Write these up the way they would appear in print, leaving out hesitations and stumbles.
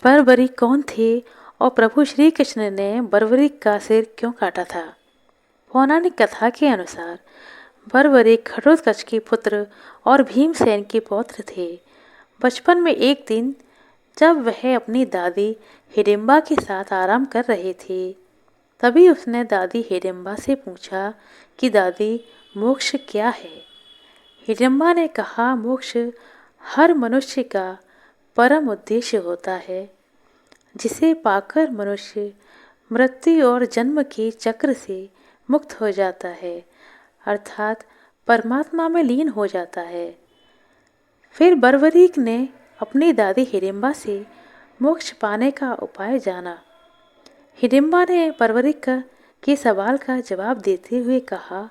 बर्बरीक कौन थे और प्रभु श्री कृष्ण ने बर्बरीक का सिर क्यों काटा था? पौराणिक कथा के अनुसार बर्बरीक घटोत्कच के पुत्र और भीमसेन के पौत्र थे। बचपन में एक दिन जब वह अपनी दादी हिडिंबा के साथ आराम कर रहे थे, तभी उसने दादी हिडिंबा से पूछा कि दादी, मोक्ष क्या है? हिडिंबा ने कहा, मोक्ष हर मनुष्य का परम उद्देश्य होता है, जिसे पाकर मनुष्य मृत्यु और जन्म के चक्र से मुक्त हो जाता है, अर्थात परमात्मा में लीन हो जाता है। फिर बर्बरीक ने अपनी दादी हिडिंबा से मोक्ष पाने का उपाय जाना। हिडिंबा ने बर्बरीक के सवाल का जवाब देते हुए कहा,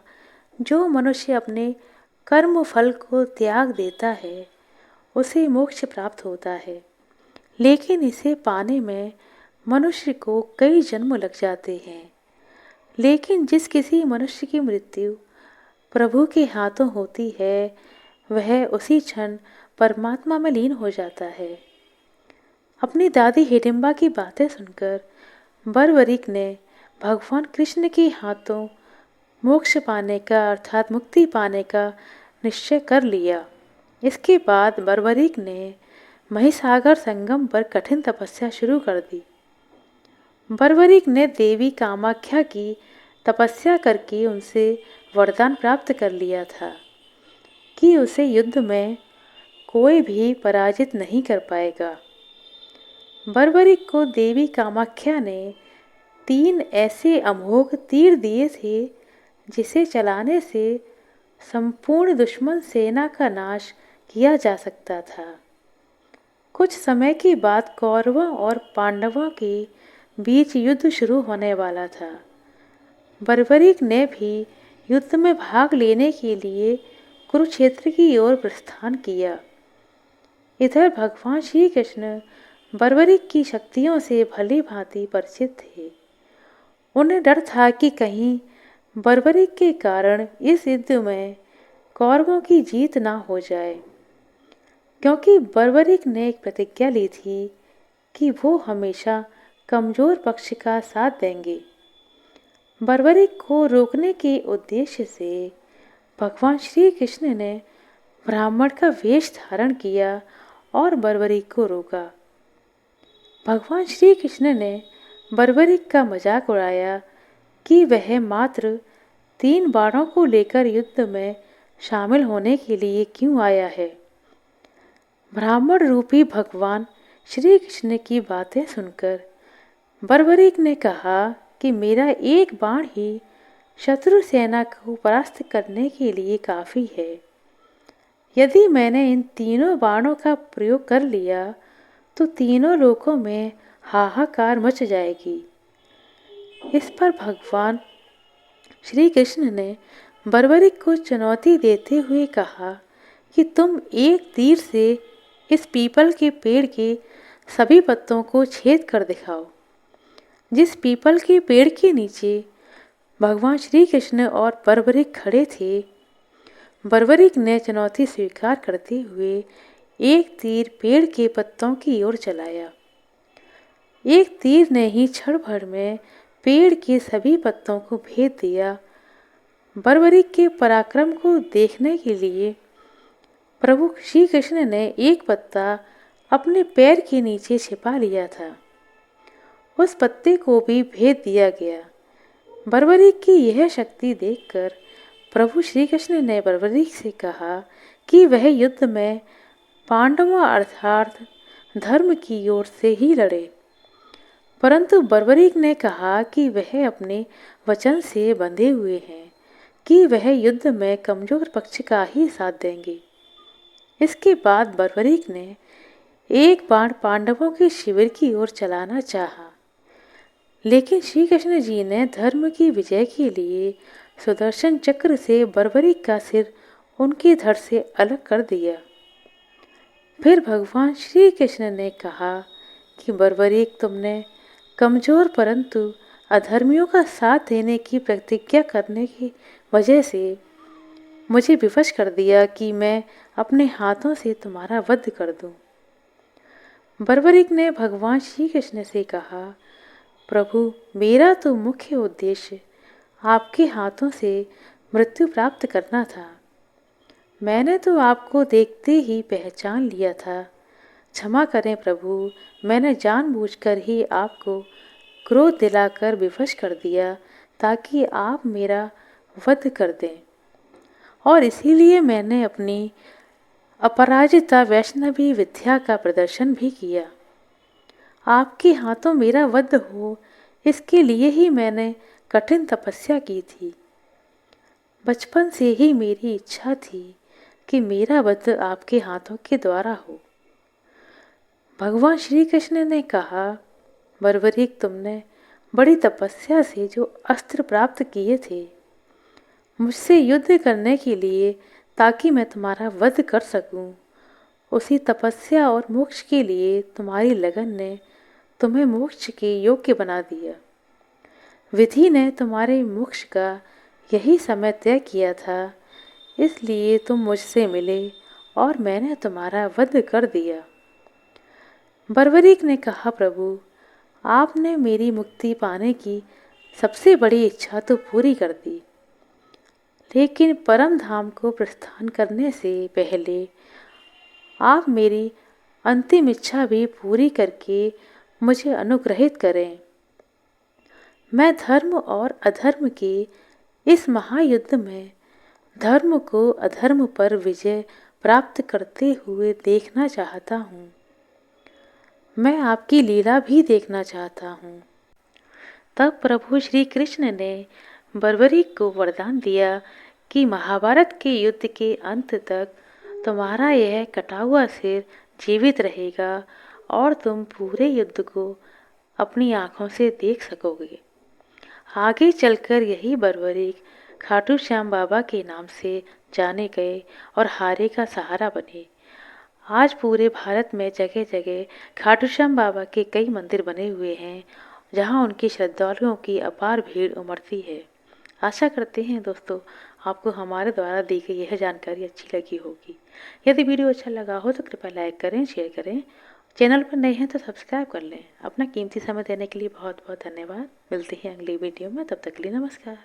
जो मनुष्य अपने कर्म फल को त्याग देता है उसे मोक्ष प्राप्त होता है, लेकिन इसे पाने में मनुष्य को कई जन्म लग जाते हैं। लेकिन जिस किसी मनुष्य की मृत्यु प्रभु के हाथों होती है, वह उसी क्षण परमात्मा में लीन हो जाता है। अपनी दादी हिडिंबा की बातें सुनकर बर्बरीक ने भगवान कृष्ण के हाथों मोक्ष पाने का अर्थात मुक्ति पाने का निश्चय कर लिया। इसके बाद बर्बरीक ने महिसागर संगम पर कठिन तपस्या शुरू कर दी। बर्बरीक ने देवी कामाख्या की तपस्या करके उनसे वरदान प्राप्त कर लिया था कि उसे युद्ध में कोई भी पराजित नहीं कर पाएगा। बर्बरीक को देवी कामाख्या ने 3 ऐसे अमोघ तीर दिए थे, जिसे चलाने से संपूर्ण दुश्मन सेना का नाश किया जा सकता था। कुछ समय के बाद कौरवों और पांडवों के बीच युद्ध शुरू होने वाला था। बर्बरीक ने भी युद्ध में भाग लेने के लिए कुरुक्षेत्र की ओर प्रस्थान किया। इधर भगवान श्री कृष्ण बर्बरीक की शक्तियों से भली भांति परिचित थे। उन्हें डर था कि कहीं बर्बरीक के कारण इस युद्ध में कौरवों की जीत ना हो जाए, क्योंकि बर्बरीक ने एक प्रतिज्ञा ली थी कि वो हमेशा कमजोर पक्ष का साथ देंगे। बर्बरीक को रोकने के उद्देश्य से भगवान श्री कृष्ण ने ब्राह्मण का वेश धारण किया और बर्बरीक को रोका। भगवान श्री कृष्ण ने बर्बरीक का मजाक उड़ाया कि वह मात्र 3 बाणों को लेकर युद्ध में शामिल होने के लिए क्यों आया है। ब्राह्मण रूपी भगवान श्री कृष्ण की बातें सुनकर बर्बरीक ने कहा कि मेरा एक बाण ही शत्रु सेना को परास्त करने के लिए काफ़ी है। यदि मैंने इन तीनों बाणों का प्रयोग कर लिया तो तीनों लोकों में हाहाकार मच जाएगी। इस पर भगवान श्री कृष्ण ने बर्बरीक को चुनौती देते हुए कहा कि तुम एक तीर से इस पीपल के पेड़ के सभी पत्तों को छेद कर दिखाओ। जिस पीपल के पेड़ के नीचे भगवान श्री कृष्ण और बर्बरीक खड़े थे, बर्बरीक ने चुनौती स्वीकार करते हुए एक तीर पेड़ के पत्तों की ओर चलाया। एक तीर ने ही क्षण भर में पेड़ के सभी पत्तों को भेद दिया। बर्बरीक के पराक्रम को देखने के लिए प्रभु श्री कृष्ण ने एक पत्ता अपने पैर के नीचे छिपा लिया था। उस पत्ते को भी भेद दिया गया। बर्बरीक की यह शक्ति देखकर प्रभु श्री कृष्ण ने बर्बरीक से कहा कि वह युद्ध में पांडवों अर्थात धर्म की ओर से ही लड़े। परंतु बर्बरीक ने कहा कि वह अपने वचन से बंधे हुए हैं कि वह युद्ध में कमजोर पक्ष का ही साथ देंगे। इसके बाद बर्बरीक ने एक बाण पांडवों के शिविर की ओर चलाना चाहा, लेकिन श्री कृष्ण जी ने धर्म की विजय के लिए सुदर्शन चक्र से बर्बरीक का सिर उनके धड़ से अलग कर दिया। फिर भगवान श्री कृष्ण ने कहा कि बर्बरीक, तुमने कमजोर परंतु अधर्मियों का साथ देने की प्रतिज्ञा करने की वजह से मुझे विवश कर दिया कि मैं अपने हाथों से तुम्हारा वध कर दूं। बर्बरिक ने भगवान श्री कृष्ण से कहा, प्रभु, मेरा तो मुख्य उद्देश्य आपके हाथों से मृत्यु प्राप्त करना था। मैंने तो आपको देखते ही पहचान लिया था। क्षमा करें प्रभु, मैंने जानबूझकर ही आपको क्रोध दिलाकर विवश कर दिया ताकि आप मेरा वध कर दें, और इसीलिए मैंने अपनी अपराजिता वैष्णवी विद्या का प्रदर्शन भी किया। आपके हाथों मेरा वध हो, इसके लिए ही मैंने कठिन तपस्या की थी। बचपन से ही मेरी इच्छा थी कि मेरा वध आपके हाथों के द्वारा हो। भगवान श्री कृष्ण ने कहा, बर्बरीक, तुमने बड़ी तपस्या से जो अस्त्र प्राप्त किए थे मुझसे युद्ध करने के लिए ताकि मैं तुम्हारा वध कर सकूं, उसी तपस्या और मोक्ष के लिए तुम्हारी लगन ने तुम्हें मोक्ष के योग्य बना दिया। विधि ने तुम्हारे मोक्ष का यही समय तय किया था, इसलिए तुम मुझसे मिले और मैंने तुम्हारा वध कर दिया। बर्बरीक ने कहा, प्रभु, आपने मेरी मुक्ति पाने की सबसे बड़ी इच्छा तो पूरी कर दी, लेकिन परम धाम को प्रस्थान करने से पहले आप मेरी अंतिम इच्छा भी पूरी करके मुझे अनुग्रहित करें। मैं धर्म और अधर्म के इस महायुद्ध में धर्म को अधर्म पर विजय प्राप्त करते हुए देखना चाहता हूँ। मैं आपकी लीला भी देखना चाहता हूँ। तब प्रभु श्री कृष्ण ने बर्बरीक को वरदान दिया कि महाभारत के युद्ध के अंत तक तुम्हारा यह कटा हुआ सिर जीवित रहेगा और तुम पूरे युद्ध को अपनी आंखों से देख सकोगे। आगे चलकर यही बर्बरीक खाटू श्याम बाबा के नाम से जाने गए और हारे का सहारा बने। आज पूरे भारत में जगह जगह खाटू श्याम बाबा के कई मंदिर बने हुए हैं, जहां उनकी श्रद्धालुओं की अपार भीड़ उमड़ती है। आशा करते हैं दोस्तों, आपको हमारे द्वारा दी गई यह जानकारी अच्छी लगी होगी। यदि वीडियो अच्छा लगा हो तो कृपया लाइक करें, शेयर करें। चैनल पर नए हैं तो सब्सक्राइब कर लें। अपना कीमती समय देने के लिए बहुत बहुत धन्यवाद। मिलते हैं अगली वीडियो में, तब तक के लिए नमस्कार।